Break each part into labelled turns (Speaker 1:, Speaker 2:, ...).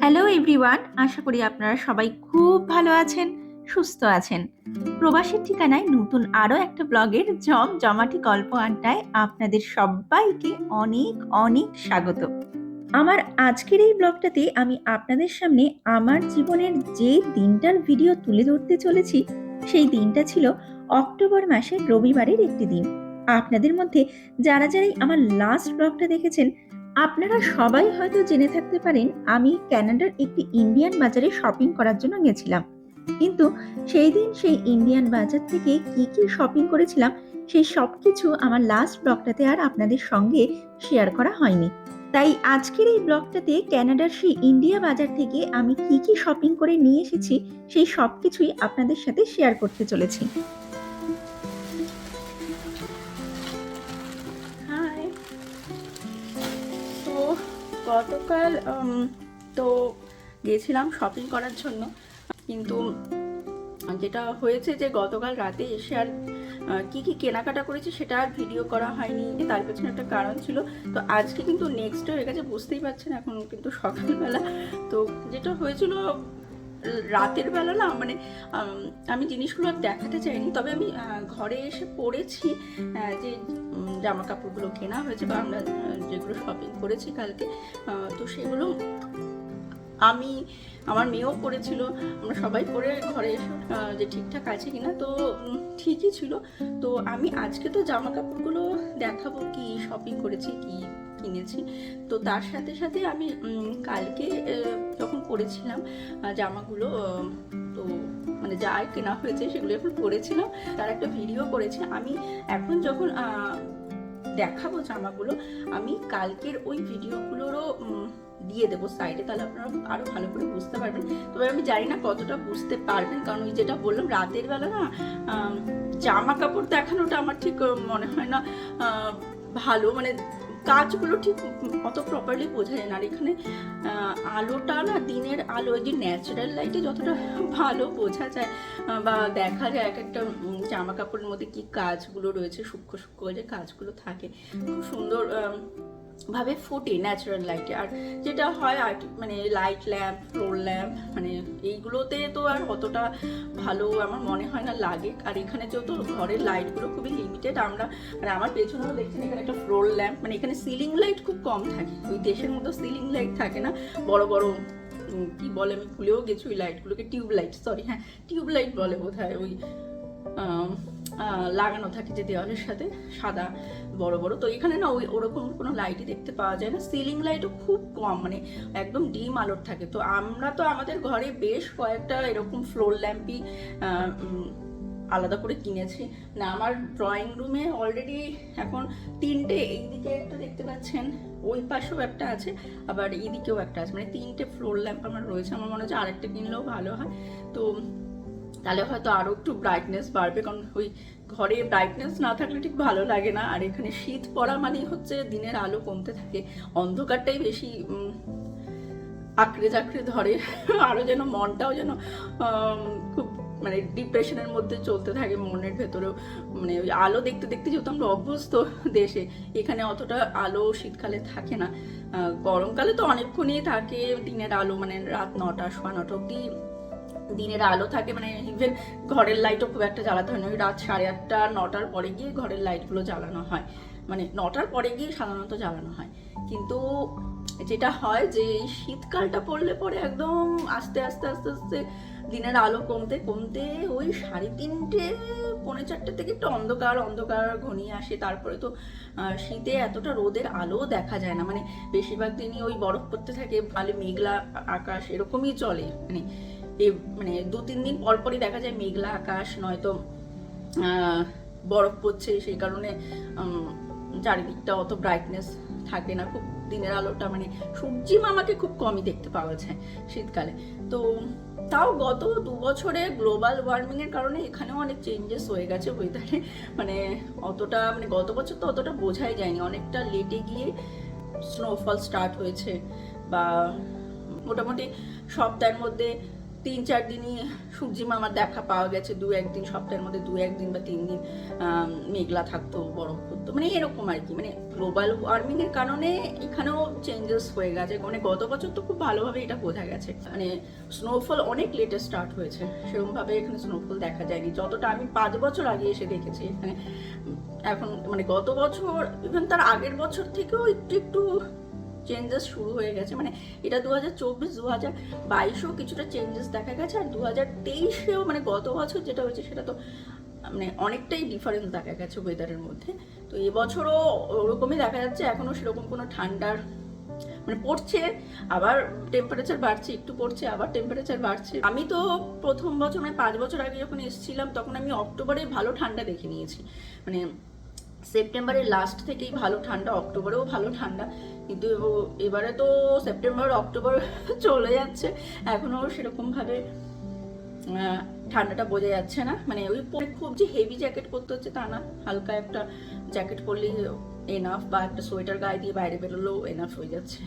Speaker 1: Hello everyone, আশা করি আপনারা সবাই খুব ভালো আছেন, সুস্থ আছেন। প্রবাসীর ঠিকানায় নতুন আরও একটা ব্লগের জমজমাটি গল্প আড্ডায় আপনাদের সবাইকে অনেক অনেক স্বাগত। আমার আজকের এই ব্লগটাতে আমি আপনাদের সামনে আমার জীবনের যে দিনটার ভিডিও তুলে ধরতে চলেছি, সেই দিনটা ছিল অক্টোবর মাসের রবিবারের একটি দিন। আপনাদের মধ্যে যারাই আমার লাস্ট ব্লগটা দেখেছেন, আপনারা সবাই হয়তো জেনে থাকতে পারেন আমি কানাডার একটি ইন্ডিয়ান বাজারে শপিং করার জন্য গেছিলাম। কিন্তু সেই দিন সেই ইন্ডিয়ান বাজার থেকে কি কি শপিং করেছিলাম সেই সব কিছু আমার লাস্ট ব্লগটাতে আর আপনাদের সঙ্গে শেয়ার করা হয়নি। তাই আজকের এই ব্লগটাতে কানাডার সেই ইন্ডিয়া বাজার থেকে আমি কি কি শপিং করে নিয়ে এসেছি সেই সব কিছুই আপনাদের সাথে শেয়ার করতে চলেছি। হাই, তো গতকাল তো গেছিলাম শপিং করার জন্য, কিন্তু যেটা হয়েছে যে গতকাল রাতে এসে আর কি কি কেনাকাটা করেছি সেটা আর ভিডিও করা হয়নি। তার পেছনে একটা কারণ ছিল। তো আজকে কিন্তু নেক্সট হয়ে গেছে, বুঝতেই পারছেন এখন কিন্তু সকালবেলা। তো যেটা হয়েছিল রাতের বেলা না, মানে আমি জিনিসগুলো আর দেখাতে চাইনি, তবে আমি ঘরে এসে পড়েছি যে জামা কাপড়গুলো কেনা হয়েছে বা আমরা যেগুলো শপিং করেছি কালকে, তো সেগুলো আমি, আমার মেয়েও পড়েছিল, আমরা সবাই পরে ঘরে এসে যে ঠিকঠাক আছে কিনা, তো ঠিকই ছিল। তো আমি আজকে তো জামা কাপড়গুলো দেখাবো কি শপিং করেছি, কি কিনেছি। তো তার সাথে সাথে আমি কালকে যখন পরেছিলাম জামাগুলো, তো মানে যা কেনা হয়েছে সেগুলো এখন পরেছিলাম, তার একটা ভিডিও করেছি আমি। এখন যখন দেখাবো জামাগুলো, আমি কালকের ওই ভিডিওগুলোরও দিয়ে দেবো সাইডে, তাহলে আপনারা আরো ভালো করে বুঝতে পারবেন। তবে আমি জানি না কতটা বুঝতে পারবেন, কারণ ওই যেটা বললাম রাতের বেলা না জামা কাপড় দেখানোটা আমার ঠিক মনে হয় না ভালো, মানে কাজগুলো ঠিক অত প্রপারলি বোঝা যায় না। আর এখানে আলোটা না, দিনের আলো, যে ন্যাচারাল লাইটে যতটা ভালো বোঝা যায় বা দেখা যায় এক একটা জামা কাপড়ের মধ্যে কি কাজগুলো রয়েছে, সূক্ষ্ম সূক্ষ্ম যে কাজগুলো থাকে, খুব সুন্দর ভাবে ফোটে ন্যাচারাল লাইটে। আর যেটা হয় আর মানে লাইট ল্যাম্প, ফ্লোর ল্যাম্প, মানে এইগুলোতে তো আর অতটা ভালো আমার মনে হয় না লাগে। আর এখানে যেহেতু ঘরের লাইটগুলো খুবই লিমিটেড, আমরা মানে আমার পেছনেও দেখছেন এখানে একটা ফ্লোর ল্যাম্প, মানে এখানে সিলিং লাইট খুব কম থাকে, ওই দেশের মতো সিলিং লাইট থাকে না, বড় বড় কি বলে আমি ভুলেও গেছি ওই লাইটগুলোকে, টিউব লাইট, সরি হ্যাঁ টিউব লাইট বলে বোধ হয়, ওই লাগানো থাকে যে দেওয়ালের সাথে সাদা বড় বড়। তো এখানে না ওই ওরকম কোনো লাইটই দেখতে পাওয়া যায় না, সিলিং লাইটও খুব কম, মানে একদম ডিম আলোর থাকে। তো আমরা তো আমাদের ঘরে বেশ কয়েকটা এরকম ফ্লোর ল্যাম্পই আলাদা করে কিনেছি না। আমার ড্রয়িং রুমে অলরেডি এখন তিনটে, এইদিকে একটা দেখতে পাচ্ছেন, ওই পাশেও একটা আছে, আবার এইদিকেও একটা আছে, মানে তিনটে ফ্লোর ল্যাম্প আমার রয়েছে। আমার মনে হচ্ছে আরেকটা কিনলেও ভালো হয়, তো তাহলে হয়তো আরও একটু ব্রাইটনেস বাড়বে, কারণ ওই ঘরে ব্রাইটনেস না থাকলে ঠিক ভালো লাগে না। আর এখানে শীত পড়া মানেই হচ্ছে দিনের আলো কমতে থাকে, অন্ধকারটাই বেশি আঁকড়ে জাকড়ে ধরে, আরও যেন মনটাও যেন খুব মানে ডিপ্রেশনের মধ্যে চলতে থাকে মনের ভেতরেও। মানে ওই আলো দেখতে দেখতে যেহেতু আমরা অভ্যস্ত দেশে, এখানে অতটা আলো শীতকালে থাকে না। গরমকালে তো অনেকক্ষণই থাকে দিনের আলো, মানে রাত 9টা, 9:15 অব্দি দিনের আলো থাকে, মানে ইভেন ঘরের লাইটও খুব একটা জ্বালাতে হয় না, ওই রাত 8:30, 9টার পরে গিয়ে ঘরের লাইটগুলো জ্বালানো হয়, মানে 9টার পরে গিয়ে সাধারণত জ্বালানো হয়। কিন্তু যেটা হয় যে এই শীতকালটা পড়লে পরে একদম আস্তে আস্তে আস্তে আস্তে দিনের আলো কমতে কমতে ওই 3:30, 4:45 থেকে একটু অন্ধকার অন্ধকার ঘনিয়ে আসে। তারপরে তো শীতে এতটা রোদের আলো দেখা যায় না, মানে বেশিরভাগ দিনই ওই বরফ পড়তে থাকে, ভালো মেঘলা আকাশ এরকমই চলে, মানে 2-3 দিন পর পরই দেখা যায় মেঘলা আকাশ, নয়তো বরফ পড়ছে, সেই কারণে চারিদিকটা অত ব্রাইটনেস থাকে না, খুব দিনের আলোটা, মানে সূর্যি মামাকে খুব কমই দেখতে পাওয়া যায় শীতকালে। তো তাও গত 2 বছরে গ্লোবাল ওয়ার্মিং এর কারণে এখানেও অনেক চেঞ্জেস হয়ে গেছে ওয়েদারে, মানে অতটা, মানে গত বছর তো অতটা বোঝাই যায়নি, অনেকটা লেটে গিয়ে স্নোফল স্টার্ট হয়েছে, বা মোটামুটি সপ্তাহের মধ্যে 3-4 দিনই সূর্যি মামার দেখা পাওয়া গেছে, 2-1 দিন, সপ্তাহের মধ্যে 2-1 দিন বা 3 দিন মেঘলা থাকতো, বরফ পড়তো, মানে এরকম আর কি। মানে গ্লোবাল ওয়ার্মিং এর কারণে এখানেও চেঞ্জেস হয়ে গেছে। মানে গত বছর তো খুব ভালোভাবে এটা বোঝা গেছে, মানে স্নোফল অনেক লেটে স্টার্ট হয়েছে, সেরকমভাবে এখানে স্নোফল দেখা যায়নি যতটা আমি 5 বছর আগে এসে দেখেছি এখানে। এখন মানে গত বছর ইভেন তার আগের বছর থেকেও একটু একটু চেঞ্জেস শুরু হয়ে গেছে। মানে এটা 2024, 2022-ও কিছুটা চেঞ্জেস দেখা গেছে, আর 2023-এও মানে গত বছর যেটা হয়েছে সেটা তো মানে অনেকটাই ডিফারেন্স দেখা গেছে ওয়েদারের মধ্যে। তো এবছরও ওরকমই দেখা যাচ্ছে, এখনও সেরকম কোনো ঠান্ডার মানে পড়ছে, আবার টেম্পারেচার বাড়ছে, একটু পড়ছে, আবার টেম্পারেচার বাড়ছে। আমি তো প্রথম বছর মানে 5 বছর আগে যখন এসেছিলাম তখন আমি অক্টোবরে ভালো ঠান্ডা দেখে নিয়েছি। মানে সেপ্টেম্বরের লাস্ট থেকেই ভালো ঠান্ডা, অক্টোবরেও ভালো ঠান্ডা, কিন্তু এবারে তো সেপ্টেম্বর অক্টোবর চলে যাচ্ছে, এখনও সেরকমভাবে ঠান্ডাটা বোঝা যাচ্ছে না। মানে ওই খুব যে হেভি জ্যাকেট পরতে হচ্ছে তা না, হালকা একটা জ্যাকেট পরলেই এনাফ, বা একটা সোয়েটার গায়ে দিয়ে বাইরে বেরোলেও এনাফ হয়ে যাচ্ছে।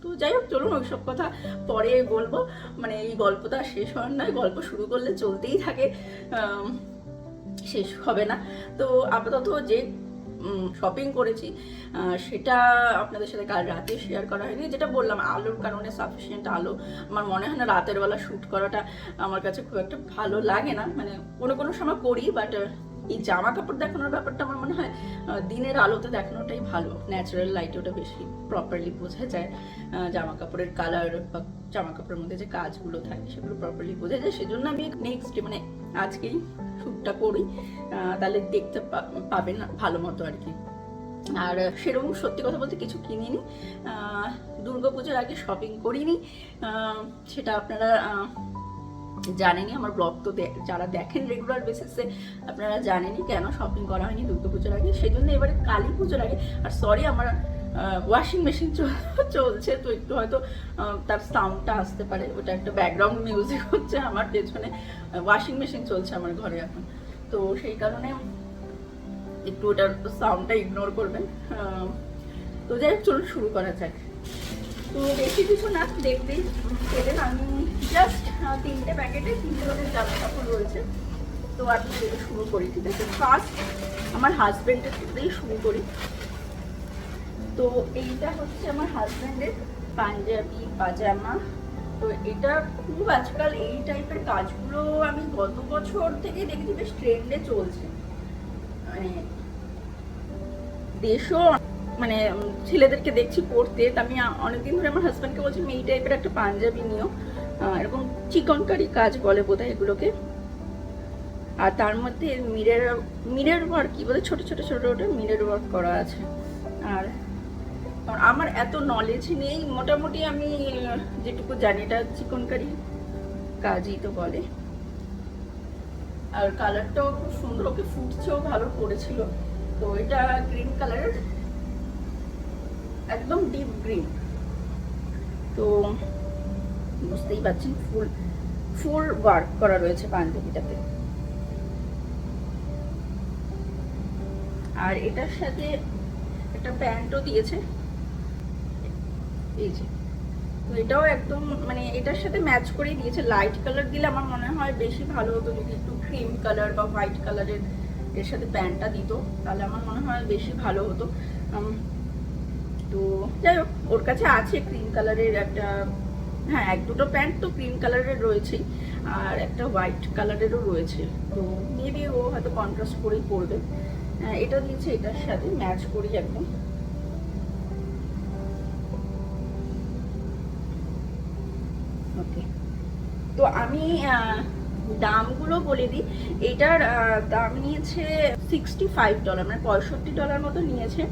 Speaker 1: তো যাই হোক, চলুন ওইসব কথা পরে বলবো। মানে এই গল্পটা শেষ হওয়ার নয়, গল্প শুরু করলে চলতেই থাকে, শেষ হবে না। তো আপাতত যে শপিং করেছি সেটা আপনাদের সাথে কাল রাতে শেয়ার করা হয়নি। যেটা বললাম, আলোর কারণে সাফিসিয়েন্ট আলো, আমার মনে হয় না রাতের বেলা শ্যুট করাটা আমার কাছে খুব একটা ভালো লাগে না। মানে কোনো কোনো সময় করি, বাট এই জামা কাপড় দেখানোর ব্যাপারটা আমার মনে হয় দিনের আলোতে দেখানোটাই ভালো, ন্যাচারাল লাইটে ওটা বেশি প্রপারলি বোঝা যায়। জামা কাপড়ের কালার বা জামা কাপড়ের মধ্যে যে কাজগুলো থাকে সেগুলো প্রপারলি বোঝা যায়। সেজন্য আমি নেক্সট মানে আজকেই শ্যুটটা করি, তাহলে দেখতে পাবেন ভালো মতো আর কি। আর সেরকম সত্যি কথা বলতে কিছু কিনিনি, দুর্গাপুজোর আগে শপিং করিনি, সেটা আপনারা জানেনই। আমার ব্লগ তো যারা দেখেন রেগুলার বেসিসে আপনারা জানেনই কেন শপিং করা হয়নি দুর্গাপুজোর আগে। সেই জন্য এবারে কালী পুজোর আগে, আর সরি আমার ওয়াশিং মেশিন চলছে, তো একটু হয়তো তার সাউন্ডটা আসতে পারে, ওটা একটা ব্যাকগ্রাউন্ড মিউজিক হচ্ছে আমার পেছনে। ওয়াশিং মেশিন চলছে আমার ঘরে এখন, তো সেই কারণে একটু ওটার সাউন্ডটা ইগনোর করবেন। তো যাই হোক, চলুন শুরু করা যাক। তো বেশি কিছু না, দেখতেই পেলেন আমি জাস্ট 3টে প্যাকেটে 3টে রকমের জামা কাপড় রয়েছে। তো আমি শুরু করি, ঠিক আছে? ফার্স্ট আমার হাজব্যান্ডের থেকেই শুরু করি। তো এইটা হচ্ছে আমার হাজব্যান্ডের পাঞ্জাবি পাজামা। তো এটা খুব আজকাল এই টাইপের কাজগুলো আমি গত বছর থেকে দেখছি বেশ ট্রেন্ডে চলছে। মানে দেশও মানে ছেলেদেরকে দেখছি পরতে। আমি অনেকদিন ধরে আমার হাজব্যান্ডকে বলছি এই টাইপের একটা পাঞ্জাবি নিও, এরকম চিকনকারি কাজ বলে বোধহয় এগুলোকে। আর তার মধ্যে মিরর ওয়ার্ক কি বলে, ছোট ছোট ছোট ওটা মিরর ওয়ার্ক করা আছে। আর আমার এত নলেজ নেই, মোটামুটি আমি যেটুকু জানি এটা চিকনকারি কাজই তো বলে। আর কালারটাও খুব সুন্দর, ওকে ফুটছেও ভালো পড়েছিল। তো এটা গ্রিন কালারের, একদম ডিপ গ্রিন। তো বুঝতেই পারছেন ফুল ওয়ার্ক করা রয়েছে পাঞ্জাবিটাতে। আর এটার সাথে একটা প্যান্টও দিয়েছে, এই যে। তো এটাও একদম মানে এটার সাথে ম্যাচ করে দিয়েছে। লাইট কালার দিলে আমার মনে হয় বেশি ভালো হতো, যদি একটু ক্রিম কালার বা হোয়াইট কালারের এর সাথে প্যান্টটা দিত, তাহলে আমার মনে হয় বেশি ভালো হতো। তো যাই হোক, ওর কাছে আছে ক্রিম কালারের একটা, হ্যাঁ 1-2টো প্যান্ট তো ক্রিম কালারের রয়েছেই, আর একটা হোয়াইট কালারেরও রয়েছে। তো মেবি ও হয়তো কন্ট্রাস্ট করেই পরবে। এটা দিয়েছে এটার সাথে ম্যাচ করি একদম। ওকে, তো আমি দামগুলো বলে দিই। এটার দাম নিয়েছে $65, মানে $65 মতো নিয়েছে।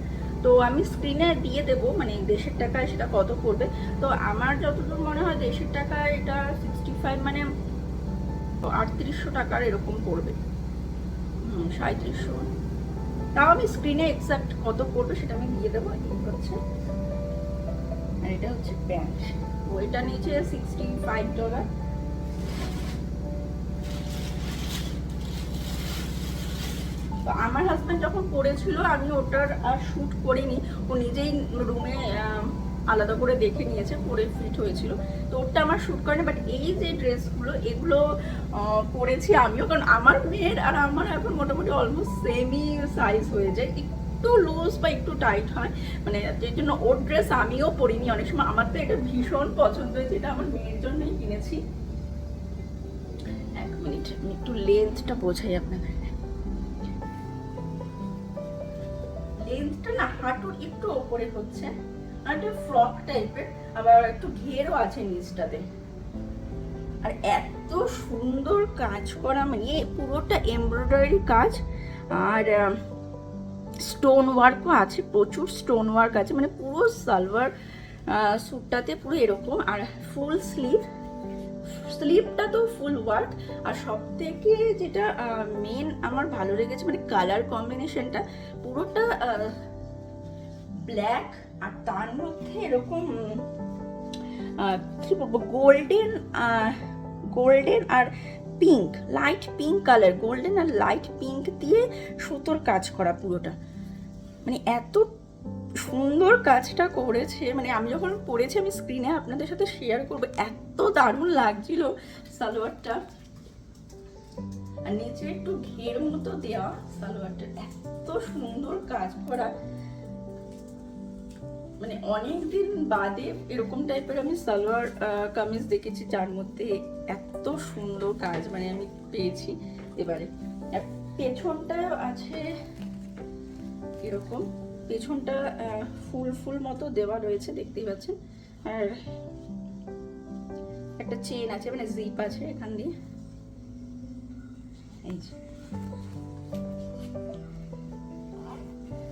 Speaker 1: তো আমি স্ক্রিনে দিয়ে দেবো মানে দেশের টাকায় সেটা কত পড়বে। তো আমার যতদূর মনে হয় দেশের টাকায় এটা 65 মানে 3800 টাকার এরকম পড়বে, 3700। তাও আমি স্ক্রিনে এক্সাক্ট কত পড়বে সেটা আমি দিয়ে দেবো। এই হচ্ছে, আর এটা হচ্ছে প্যান্ট। তো এটা নিচে $65। তো আমার হাজব্যান্ড যখন পড়েছিল আমি ওটার আর শ্যুট করিনি, ও নিজেই রুমে আলাদা করে দেখে নিয়েছে, পরে ফিট হয়েছিল, তো ওটা আমার শ্যুট করেনি। বাট এই যে ড্রেসগুলো এগুলো পরেছি আমিও, কারণ আমার মেয়ের আর আমার এখন মোটামুটি অলমোস্ট সেমই সাইজ হয়ে যায়, একটু লুজ বা একটু টাইট হয়, মানে এর জন্য ওর ড্রেস আমিও পরিনি অনেক সময়। আমার তো এটা ভীষণ পছন্দ হয়েছে, এটা আমার মেয়ের জন্যই কিনেছি। এক মিনিট আমি একটু লেন্থটা বোঝাই আপনাদের। লেন্থটা না হাঁটুর একটু ওপরে হচ্ছে, আর একটা ফ্রক টাইপের, আবার একটু ঘেরও আছে নিচটাতে। আর এত সুন্দর কাজ করা, মানে পুরোটা এমব্রয়ডারি কাজ, আর স্টোন ওয়ার্কও আছে, প্রচুর স্টোন ওয়ার্ক আছে, মানে পুরো সালোয়ার স্যুটটাতে পুরো এরকম। আর ফুল স্লিভটা তো ফুল ওয়ার্ক। আর সব থেকে যেটা মেন আমার ভালো লেগেছে, মানে কালার কম্বিনেশনটা পুরোটা ব্ল্যাক, আর তার মধ্যে এরকম কি বলবো, গোল্ডেন আর pink, light pink colour, golden আর লাইট পিঙ্ক দিয়ে সুতোর কাজ করা পুরোটা, মানে এত সুন্দর কাজটা করেছে। মানে আমি যখন পরেছি, আমি স্ক্রিনে আপনাদের সাথে শেয়ার করবো, এত দারুণ লাগছিল সালোয়ারটা। আর নিচে একটু ঘের মতো দেওয়া সালোয়ারটা, এত সুন্দর কাজ করা, মানে অনেকদিন বাদে এরকম টাইপের আমি সালোয়ার কামিজ দেখেছি যার মধ্যে এত সুন্দর কাজ মানে আমি পেয়েছি এবারে। পেছনটা আছে এরকম, পেছনটা ফুল মতো দেওয়া রয়েছে, দেখতেই পাচ্ছেন। আর একটা চেন আছে, মানে জিপ আছে এখান দিয়ে, এই যে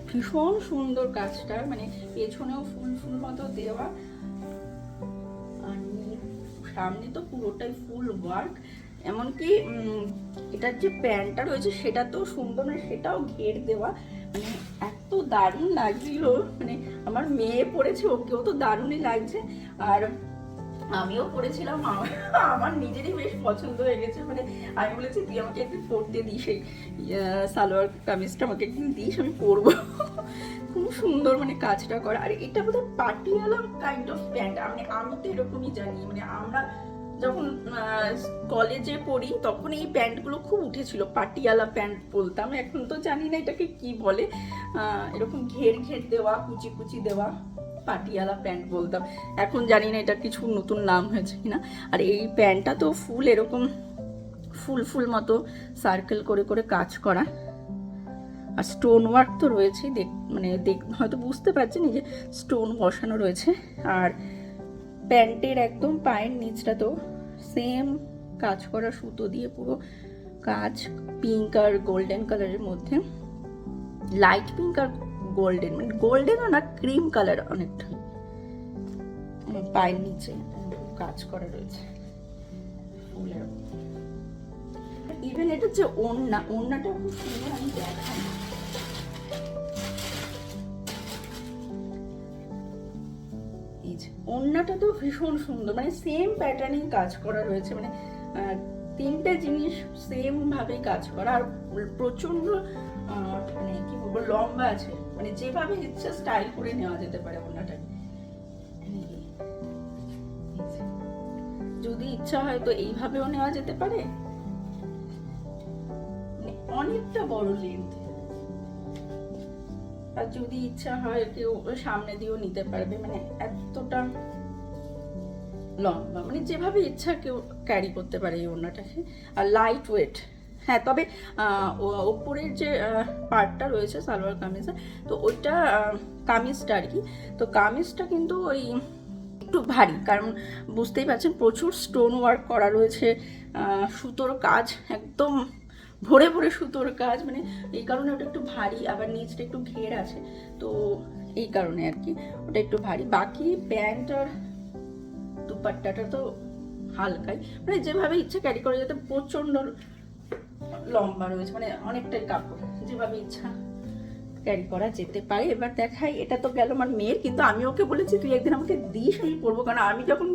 Speaker 1: ভীষণ সুন্দর কাজটা, মানে পেছনেও ফুল মতো দেওয়া, আর সামনে তো পুরোটাই ফুল ওয়ার্ক। এমনকি এটার যে প্যান্টটা রয়েছে সেটা তো সুন্দর, মানে সেটাও ঘের দেওয়া, মানে এত দারুণ লাগছিল। মানে আমার মেয়ে পরেছে, ওকেও তো দারুণই লাগছে, আর আমিও পরেছিলাম, আমার নিজেরই বেশ পছন্দ হয়ে গেছে। মানে আমি বলেছি তুই আমাকে একদিন পরতে দিস, এই সালোয়ার কামিজটা আমাকে একদিন দিস, আমি পরবো। খুব সুন্দর মানে কাজটা করা। আর এটা বোধহয় পাটিয়ালা কাইন্ড অফ প্যান্ট, মানে আমি তো এরকমই জানি, মানে আমরা যখন কলেজে পড়ি তখন এই প্যান্টগুলো খুব উঠেছিল, পাটিয়ালা প্যান্ট বলতাম, এখন তো জানি না এটাকে কি বলে, এরকম ঘের দেওয়া, কুচি দেওয়া, পাটিয়ালা প্যান্ট বলতাম, এখন জানি না এটা কিছু নতুন নাম হয়েছে কিনা। আর এই প্যান্টটা তো ফুল এরকম ফুল মতো সার্কেল করে কাজ করা, আর স্টোন ওয়ার্ক তো রয়েছে, মানে হয়তো বুঝতে পারছেন এই যে স্টোন বসানো রয়েছে। আর প্যান্টের একদম পায়ের নিচটা তো সেম কাজ করা সুতো দিয়ে পুরো কাজ, পিঙ্ক আর গোল্ডেন কালারের মধ্যে, লাইট পিঙ্ক আর গোল্ডেন, মানে গোল্ডেনও না, ক্রিম কালার অনেকটা, পায়ের নিচে কাজ করা রয়েছে ফুলের। ইভেন এটা যে ওড়নাটা খুব সুন্দর, আমি দেখাই, এই যে ওড়নাটা তো ভীষণ সুন্দর, মানে সেম প্যাটার্নিং কাজ করা রয়েছে, মানে তিনটে জিনিস সেম ভাবে কাজ করা, আর প্রচন্ড মানে কি বলবো লম্বা আছে, মানে যেভাবে ইচ্ছা স্টাইল করে নেওয়া যেতে পারে ওড়নাটাকে। যদি ইচ্ছা হয় তো এইভাবেও নেওয়া যেতে পারে, অনেকটা বড় লেন্থ। আর যদি ইচ্ছা হয় কেউ সামনে দিয়েও নিতে পারবে, মানে এতটা লম্বা, মানে যেভাবে ইচ্ছা কেউ ক্যারি করতে পারে এই ওড়নাটাকে। আর লাইট ওয়েট, হ্যাঁ, তবে ওপরের যে পার্টটা রয়েছে সালোয়ার কামিজে, তো ওইটা কামিজটা আর কি, তো কামিজটা কিন্তু ওই একটু ভারী, কারণ বুঝতেই পারছেন প্রচুর স্টোন ওয়ার্ক করা রয়েছে, সুতোর কাজ একদম ভরে সুতোর কাজ, মানে এই কারণে ওটা একটু ভারী, আবার নিচটা একটু ঘের আছে, তো এই কারণে আর কি ওটা একটু ভারী। বাকি প্যান্ট আর দুপাট্টাটা তো হালকাই, মানে যেভাবে ইচ্ছা ক্যারি করা যেতে, প্রচন্ড লম্বা রয়েছে, মানে অনেকটাই কাপড়, যেভাবে ইচ্ছা ক্যারি করা যেতে পারে। এবার দেখাই, এটা তো গেল আমার মেয়ের, কিন্তু আমি ওকে বলেছি তুই একদিন আমাকে দিস, আমি পরবো, কারণ আমি যখন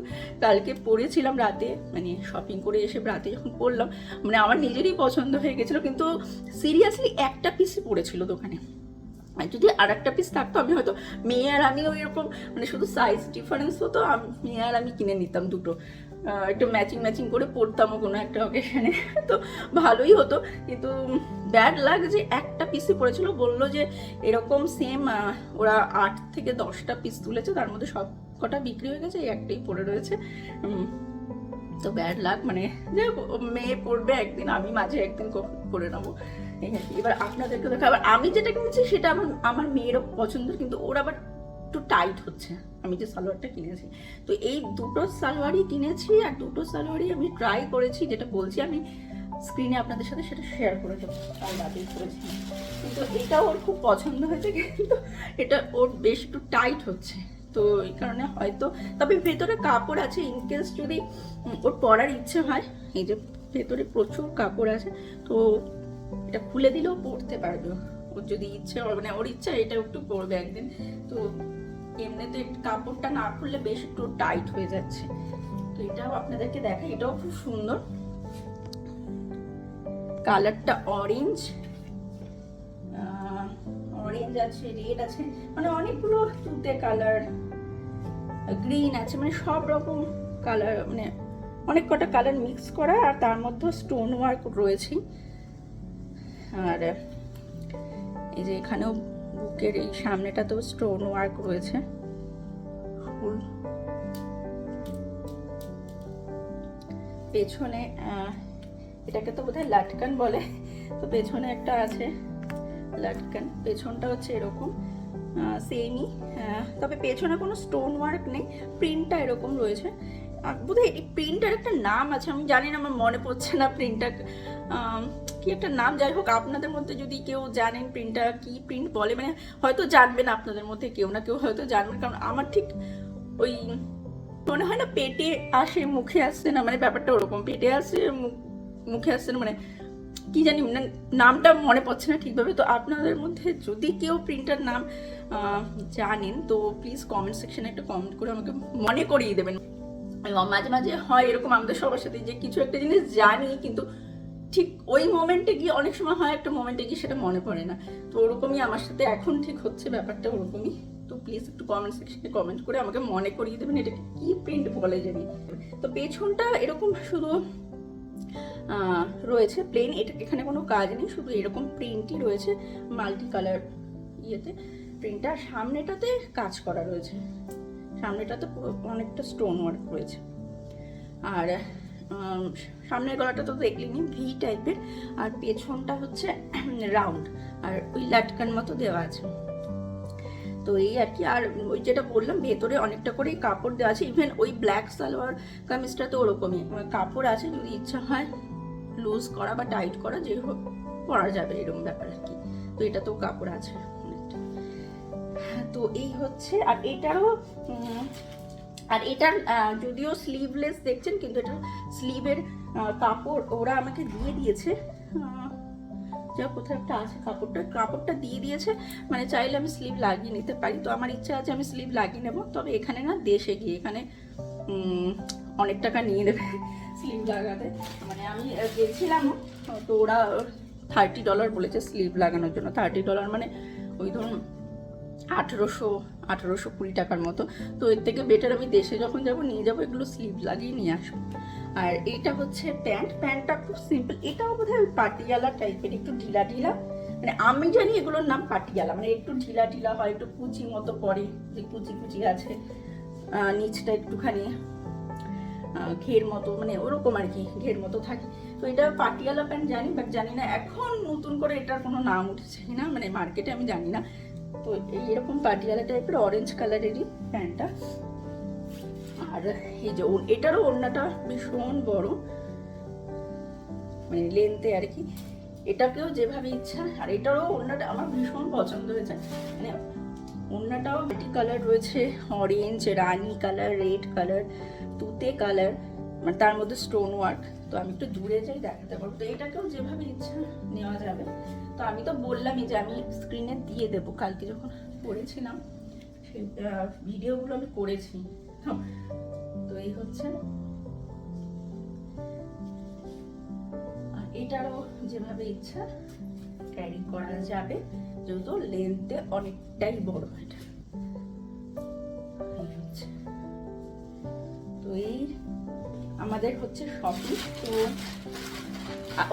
Speaker 1: কালকে পরেছিলাম রাতে, মানে শপিং করে এসে রাতে যখন পরলাম, মানে আমার নিজেরই পছন্দ হয়ে গেছিলো, কিন্তু সিরিয়াসলি একটা পিসই পড়েছিল দোকানে, আর যদি আর একটা পিস থাকতো আমি হয়তো মেয়ে আর আমি ওই রকম মানে শুধু সাইজ ডিফারেন্স হতো, মেয়ে আর আমি কিনে নিতাম দুটো, একটু ম্যাচিং ম্যাচিং করে পরতামও কোনো একটা অকেশনে, তো ভালোই হতো। কিন্তু ব্যাড লাগ যে একটা পিসই পড়েছিল, বললো যে এরকম সেম ওরা 8 থেকে 10টা পিস তুলেছে, তার মধ্যে সব কটা বিক্রি হয়ে গেছে, এই একটাই পড়ে রয়েছে। তো ব্যাড লাক, মানে মেয়ে পড়বে একদিন, আমি মাঝে একদিন পরে নেবো। এবার আপনাদেরকে দেখা, আবার আমি যেটা কিনেছি সেটা আমার মেয়েরও পছন্দের, কিন্তু ওর আবার একটু টাইট হচ্ছে আমি যে সালোয়ারটা কিনেছি। তো এই দুটো সালোয়ারই কিনেছি, আর দুটো সালোয়ারই আমি ট্রাই করেছি, যেটা বলছি আমি স্ক্রিনে আপনাদের সাথে সেটা শেয়ার করে দেবো, আমি রাতেই করেছি। কিন্তু এটা ওর খুব পছন্দ হয়েছে, কিন্তু এটা ওর বেশ একটু টাইট হচ্ছে, তো এই কারণে হয়তো, তবে ভেতরে কাপড় আছে, ইনকেস যদি ওর পরার ইচ্ছে হয়, এই যে ভেতরে প্রচুর কাপড় আছে, তো এটা খুলে দিলেও পরতে পারবে ওর যদি ইচ্ছে হয়, মানে ওর ইচ্ছা এটা একটু পরবে একদিন। তো এমনিতে কাপড়টা না খুললে বেশ একটু টাইট হয়ে যাচ্ছে। তো এটাও আপনাদেরকে দেখাই, এটাও খুব সুন্দর, কালারটা অরেঞ্জ আছে, রেড আছে, মানে অনেকগুলো তুতে কালার, গ্রিন আছে, মানে সব রকম কালার, মানে অনেক কটা কালার মিক্স করা, আর তার মধ্যে স্টোন ওয়ার্ক রয়েছে। আর এই যে এখানেও বুকের এই সামনেটাতেও স্টোন ওয়ার্ক রয়েছে ফুল। পেছনে এটাকে তো বোধহয় লাটকান বলে, তো পেছনে একটা আছে লাটকান, পেছনটা হচ্ছে এরকম সেমই, তবে পেছনে কোনো স্টোন ওয়ার্ক নেই, প্রিন্টটা এরকম রয়েছে। বোধহয় এই প্রিন্টার একটা নাম আছে, আমি জানি না, আমার মনে পড়ছে না প্রিন্টটা কি একটা নাম, যাই হোক আপনাদের মধ্যে যদি কেউ জানেন প্রিন্টটা কি প্রিন্ট বলে, মানে হয়তো জানবেন আপনাদের মধ্যে কেউ না কেউ হয়তো জানবেন, কারণ আমার ঠিক ওই মনে হয় না পেটে আসে মুখে আসছে না, মানে ব্যাপারটা ওরকম, পেটে আসে মুখে আসছে না, মানে কি জানি নামটা মনে পড়ছে না ঠিকভাবে। তো আপনাদের মধ্যে যদি কেউ প্রিন্টার নাম জানেন তো প্লিজ কমেন্ট সেকশনে একটা কমেন্ট করে আমাকে মনে করিয়ে দেবেন। মাঝে মাঝে হয় এরকম আমাদের সবার সাথে, যে কিছু একটা জিনিস জানি কিন্তু ঠিক ওই মোমেন্টে গিয়ে, অনেক সময় হয় একটা মোমেন্টে গিয়ে সেটা মনে পড়ে না, তো ওরকমই আমার সাথে এখন ঠিক হচ্ছে ব্যাপারটা ওরকমই। তো প্লিজ একটু কমেন্ট সেকশনে কমেন্ট করে আমাকে মনে করিয়ে দেবেন এটাকে কি প্রিন্ট বলে জানি। তো পেছনটা এরকম শুধু রয়েছে প্লেন, এটা এখানে কোনো কাজ নেই, শুধু এরকম প্রিন্টই রয়েছে মাল্টি কালার ইয়েতে প্রিন্টটা। সামনেটাতে কাজ করা রয়েছে, সামনেটাতে পুরো অনেকটা স্টোন ওয়ার্ক রয়েছে, আর সামনের গলাটা তো দেখলেনি ভি টাইপের, আর পেছনটা হচ্ছে রাউন্ড, আর ওই লাটকান মতো দেওয়া আছে। তো এই আর কি, আর ওই যেটা বললাম ভেতরে অনেকটা করে কাপড় দেওয়া আছে, ইভেন ওই ব্ল্যাক সালোয়ার কামিজটা তো ওরকমই কাপড় আছে, যদি ইচ্ছা হয় লুজ করা বা টাইট করা যে হোক পরা যাবে, এরকম ব্যাপার আর কি। তো এটা তো কাপড় আছে অনেকটা। তো এই হচ্ছে, আর এটারও আর এটার যদিও স্লিভলেস দেখছেন, কিন্তু এটা স্লিভের কাপড় ওরা আমাকে দিয়ে দিয়েছে, যা কোথাও একটা আছে কাপড়টা দিয়ে দিয়েছে, মানে চাইলে আমি স্লিভ লাগিয়ে নিতে পারি। তো আমার ইচ্ছা আছে আমি স্লিভ লাগিয়ে নেবো, তবে এখানে না দেশে গিয়ে এখানে অনেক টাকা নিয়ে নেবে স্লিভ লাগাতে, মানে আমি গেছিলাম তো ওরা $30 বলেছে স্লিভ লাগানোর জন্য। $30 মানে ওই ধরুন 1820 টাকার মতো। তো এর থেকে বেটার আমি দেশে যখন যাব নিয়ে যাবো এগুলো স্লিভ লাগিয়ে নিয়ে আসবো। আর এইটা হচ্ছে প্যান্টটা খুব সিম্পল, এটাও বোধহয় পাটিয়ালা টাইপের, একটু ঢিলা ঢিলা, মানে আমি জানি এগুলোর নাম পাটিয়ালা, মানে একটু ঢিলা ঢিলা হয়, একটু কুচি মতো পরে, যে কুচি কুচি আছে, নিচটা একটুখানি ঘের মতো, মানে ওরকম আর কি, ঘের মতো থাকে। তো এটা পাটিয়ালা প্যান্ট জানি, বাট জানি না এখন নতুন করে এটার কোনো নাম উঠেছে কিনা, মানে মার্কেটে আমি জানি না। তো এইরকম পাটিয়ালা টাইপের অরেঞ্জ কালারেরই প্যান্টটা, আর এই যে এটারও ওড়নাটা ভীষণ বড়, মানে লেন্থে আর কি, এটাকেও যেভাবে ইচ্ছা। আর এটারও ওড়নাটা আমার ভীষণ পছন্দ হয়েছে, মানে ওড়নাটাও মাল্টি কালার রয়েছে, অরেঞ্জ, রানি কালার, রেড কালার, তুতে কালার, মানে তার মধ্যে স্টোন ওয়ার্ক। তো আমি একটু দূরে যাই দেখাতে পারবো, তো এটাকেও যেভাবে ইচ্ছা নেওয়া যাবে। তো আমি তো বললামই যে আমি স্ক্রিনে দিয়ে দেবো, কালকে যখন করেছিলাম সেই ভিডিওগুলো আমি করেছি। তো এই হচ্ছে, আর এটারও যেভাবে ইচ্ছা ক্যারি করা যাবে, যেহেতু লেন্থে অনেকটাই বড় এটা। তো এই আমাদের হচ্ছে শপিং। তো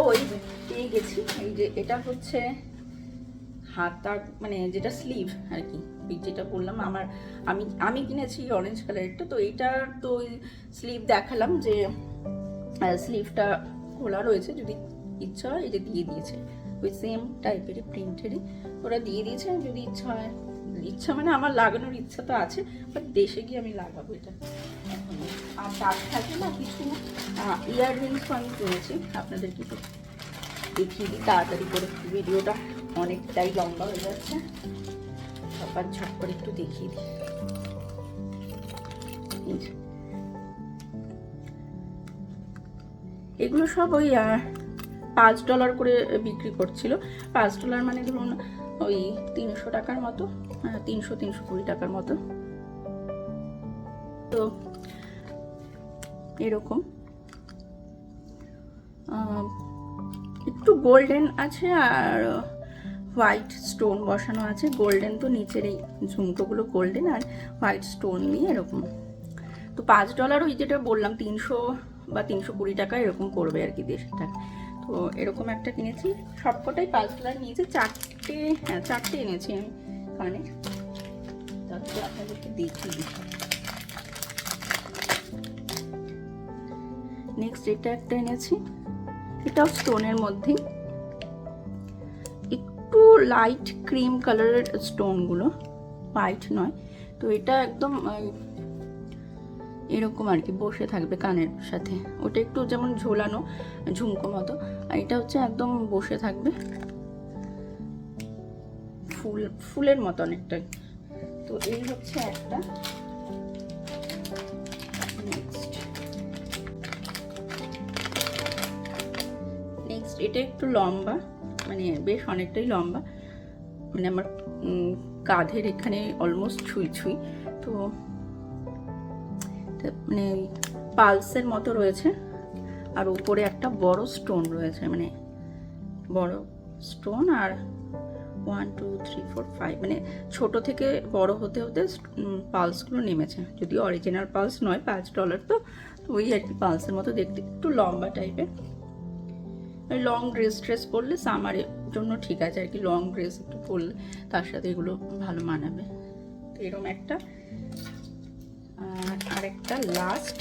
Speaker 1: ওই পেয়ে গেছি, এই যে এটা হচ্ছে হাতার মানে যেটা স্লিভ আর কি, যেটা বললাম আমি কিনেছি অরেঞ্জ কালারেরটা। তো এইটার তো স্লিভ দেখালাম যে স্লিভটা খোলা রয়েছে, যদি ইচ্ছা হয় এই যে দিয়ে দিয়েছে ওই সেম টাইপেরই প্রিন্টেরই ওরা দিয়ে দিয়েছে। যদি ইচ্ছা হয়, ইচ্ছা মানে আমার লাগানোর ইচ্ছা তো আছে, বাট দেশে গিয়ে আমি লাগাবো এটা। আর তার সাথে না কিছু ইয়াররিংস আমি কিনেছি, আপনাদের কিছু দেখিয়ে দিই তাড়াতাড়ি করে, ভিডিওটা অনেকটাই লম্বা হয়ে যাচ্ছে। সবার ঝট করে একটু দেখিয়ে দিই। এগুলো সব ওই $5 করে বিক্রি করছিল। $5 মানে ধরুন ওই 300 টাকার মতো, 300-320 টাকার মতো। তো এরকম একটু গোল্ডেন আছে আর হোয়াইট স্টোন বসানো আছে। গোল্ডেন তো নিচের এই ঝুমকোগুলো গোল্ডেন আর হোয়াইট স্টোন দিয়ে এরকম। তো $5 ওই যেটা বললাম 300 বা 320 টাকা এরকম পড়বে আর কি, দেশের টাকা। তো এরকম একটা কিনেছি, সবকটাই $5 নিয়েছে। চারটে এনেছি আমি কানের। তারপরে আপনাদেরকে দেখিয়ে দিই। নেক্সট এটা একটা এনেছি, এটাও স্টোনের মধ্যে, একটু লাইট ক্রিম কালারের স্টোনগুলো, হোয়াইট নয়। তো এটা একদম এরকম আর কি বসে থাকবে কানের সাথে, ওটা একটু যেমন ঝোলানো ঝুমকো মতো, আর এটা হচ্ছে একদম বসে থাকবে ফুলের মতো অনেকটা। তো এই হচ্ছে একটা। নেক্সট এটা একটু লম্বা, মানে বেশ অনেকটাই লম্বা, মানে আমার কাঁধের এখানে অলমোস্ট ছুঁই। তো মানে পালসের মতো রয়েছে, আর উপরে একটা বড় স্টোন রয়েছে, মানে বড় স্টোন। আর 1 2 3 4 5 মানে ছোট থেকে বড় হতে হতে পালসগুলো নেমেছে, যদিও অরিজিনাল পালস নয়, $5 তো ওই আর কি পালসের মতো দেখতে, একটু লম্বা টাইপের। লং ড্রেস পরলে সামারের জন্য ঠিক আছে আর কি, লং ড্রেস একটু পরলে তার সাথে এগুলো ভালো মানাবে। তো এরকম একটা। আর একটা লাস্ট,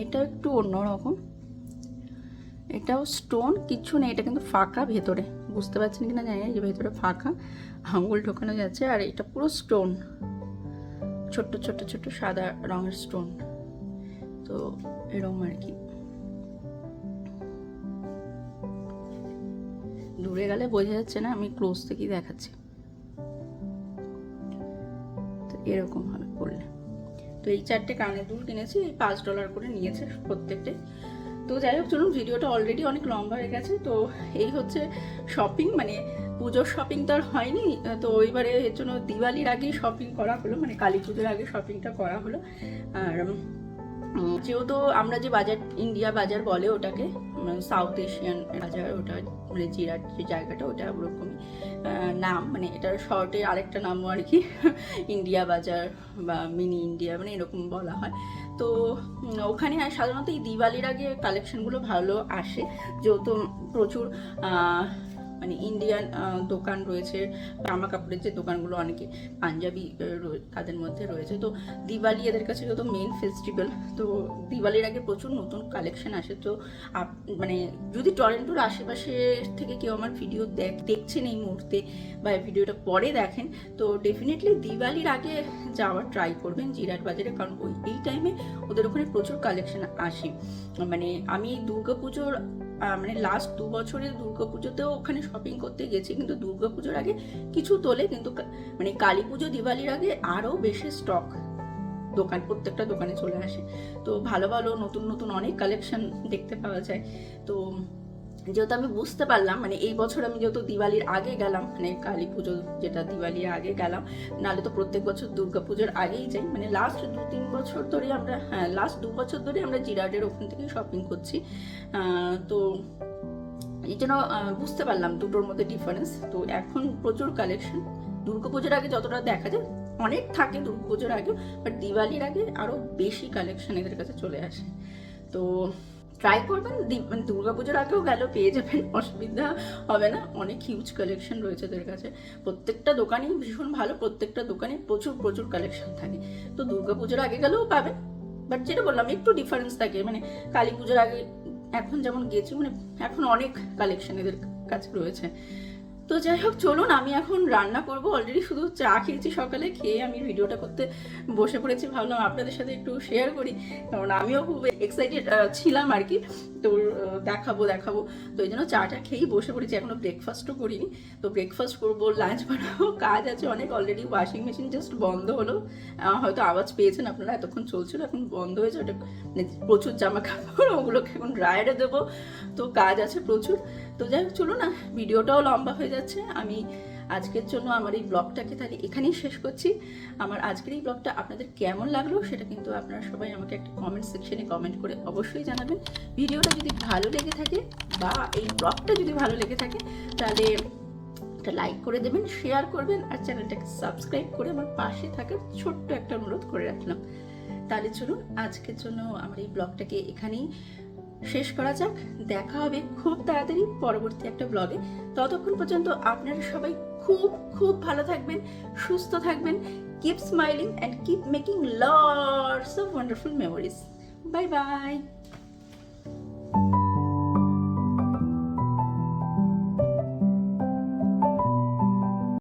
Speaker 1: এটা একটু অন্যরকম, এটাও স্টোন, কিছু নেই, এটা কিন্তু ফাঁকা ভেতরে, বুঝতে পারছেন কিনা জানি না, যে ভেতরে ফাঁকা আঙুল ঢোকানো যাচ্ছে। আর এটা পুরো স্টোন, ছোট্ট ছোট্ট ছোট্ট সাদা রঙের স্টোন। তো এরকম আর কি, দূরে গেলে বোঝা যাচ্ছে না, আমি ক্লোজ থেকেই দেখাচ্ছি। তো এরকম ভাবে পড়লে। তো এই 4টে কানের দুল কিনেছি, এই $5 করে নিয়েছে প্রত্যেকটা। তো যাই হোক, চলুন, ভিডিওটা অলরেডি অনেক লম্বা হয়ে গেছে। তো এই হচ্ছে শপিং, মানে পুজোর শপিং তো আর হয়নি, তো ওইবারে এর জন্য দিওয়ালির আগেই শপিং করা হলো, মানে কালী পুজোর আগে শপিংটা করা হলো। আর যেহেতু আমরা যে বাজার, ইন্ডিয়া বাজার বলে ওটাকে, সাউথ এশিয়ান বাজার, ওটা মানে জিরাট যে জায়গাটা, ওটা ওরকমই নাম, মানে এটার শর্টে আরেকটা নামও আর কি ইন্ডিয়া বাজার বা মিনি ইন্ডিয়া, মানে এরকম বলা হয়। তো ওখানে সাধারণত এই দিওয়ালির আগে কালেকশনগুলো ভালো আসে, যেহেতু প্রচুর মানে ইন্ডিয়ান দোকান রয়েছে, জামা কাপড়ের যে দোকানগুলো, অনেকে পাঞ্জাবি তাদের মধ্যে রয়েছে। তো দিওয়ালি এদের কাছে যত মেন ফেস্টিভ্যাল, তো দিওয়ালির আগে প্রচুর নতুন কালেকশন আসে। তো মানে যদি টরন্টোর আশেপাশে থেকে কেউ আমার ভিডিও দেখছেন এই মুহূর্তে, বা ভিডিওটা পরে দেখেন, তো ডেফিনেটলি দিওয়ালির আগে যাওয়ার ট্রাই করবেন জিরাট বাজারে, কারণ এই টাইমে ওদের ওখানে প্রচুর কালেকশন আসে। মানে আমি দুর্গাপুজোর মানে লাস্ট 2 বছরের দুর্গাপুজোতেও ওখানে শপিং করতে গেছি, কিন্তু দুর্গাপুজোর আগে কিছু তোলে, কিন্তু মানে কালী পুজো দিওয়ালির আগে আরও বেশি স্টক দোকান, প্রত্যেকটা দোকানে চলে আসে। তো ভালো ভালো নতুন নতুন অনেক কালেকশন দেখতে পাওয়া যায়। তো যেহেতু আমি বুঝতে পারলাম মানে এই বছর আমি যেহেতু দিওয়ালির আগে গেলাম, মানে কালী পুজো যেটা দিওয়ালির আগে গেলাম, নাহলে তো প্রত্যেক বছর দুর্গা পুজোর আগেই যাই, মানে লাস্ট 2-3 বছর ধরে আমরা, হ্যাঁ লাস্ট 2 বছর ধরে আমরা জিরাটের ওখান থেকেই শপিং করছি। তো এই জন্য বুঝতে পারলাম দুটোর মধ্যে ডিফারেন্স। তো এখন প্রচুর কালেকশন, দুর্গাপুজোর আগে যতটা দেখা যায় অনেক থাকে দুর্গাপুজোর আগে, বাট দিওয়ালির আগে আরও বেশি কালেকশন এদের কাছে চলে আসে। তো ট্রাই করবেন, মানে দুর্গাপুজোর আগেও গেলেও পেয়ে যাবেন, অসুবিধা হবে না। অনেক হিউজ কালেকশন রয়েছে এদের কাছে, প্রত্যেকটা দোকানেই ভীষণ ভালো, প্রত্যেকটা দোকানে প্রচুর প্রচুর কালেকশন থাকে। তো দুর্গাপুজোর আগে গেলেও পাবেন, বাট যেটা বললাম একটু ডিফারেন্স থাকে, মানে কালী পুজোর আগে এখন যেমন গেছি, মানে এখন অনেক কালেকশন এদের কাছে রয়েছে। তো যাই হোক চলুন, আমি এখন রান্না করব। অলরেডি শুধু চা খেয়েছি সকালে, খেয়ে আমি ভিডিওটা করতে বসে পড়েছি, ভাবলাম আপনাদের সাথে একটু শেয়ার করি, কারণ আমিও খুব এক্সাইটেড ছিলাম আর কি। তো দেখাবো তো এই জন্য চাটা খেয়েই বসে পড়েছি, এখনো ব্রেকফাস্টও করিনি। তো ব্রেকফাস্ট করবো, লাঞ্চ বানাবো, কাজ আছে অনেক। অলরেডি ওয়াশিং মেশিন জাস্ট বন্ধ হলো, হয়তো আওয়াজ পেয়েছেন আপনারা, এতক্ষণ চলছিল এখন বন্ধ হয়েছে। ওটা মানে প্রচুর জামা কাপড়, ওগুলোকে এখন ড্রায়ারে দেবো, তো কাজ আছে প্রচুর। তো যাই হোক চলো না, ভিডিওটাও লম্বা হয়ে যাচ্ছে। আমি আজকের জন্য আমার এই ব্লগটাকে তাহলে এখানেই শেষ করছি। আমার আজকের এই ব্লগটা আপনাদের কেমন লাগলো সেটা কিন্তু আপনারা সবাই আমাকে একটা কমেন্ট সেকশনে কমেন্ট করে অবশ্যই জানাবেন। ভিডিওটা যদি ভালো লেগে থাকে বা এই ব্লগটা যদি ভালো লেগে থাকে তাহলে একটা লাইক করে দেবেন, শেয়ার করবেন, আর চ্যানেলটাকে সাবস্ক্রাইব করে আমার পাশে থাকার ছোট্ট একটা অনুরোধ করে রাখলাম। তাহলে চলুন আজকের জন্য আমার এই ব্লগটাকে এখানেই শেষ করা যাক। দেখা হবে খুব তাড়াতাড়ি পরবর্তী একটা ব্লগে। ততক্ষণ পর্যন্ত আপনারা সবাই খুব খুব ভালো থাকবেন, সুস্থ থাকবেন। Keep smiling and keep making lots of wonderful memories. Bye bye.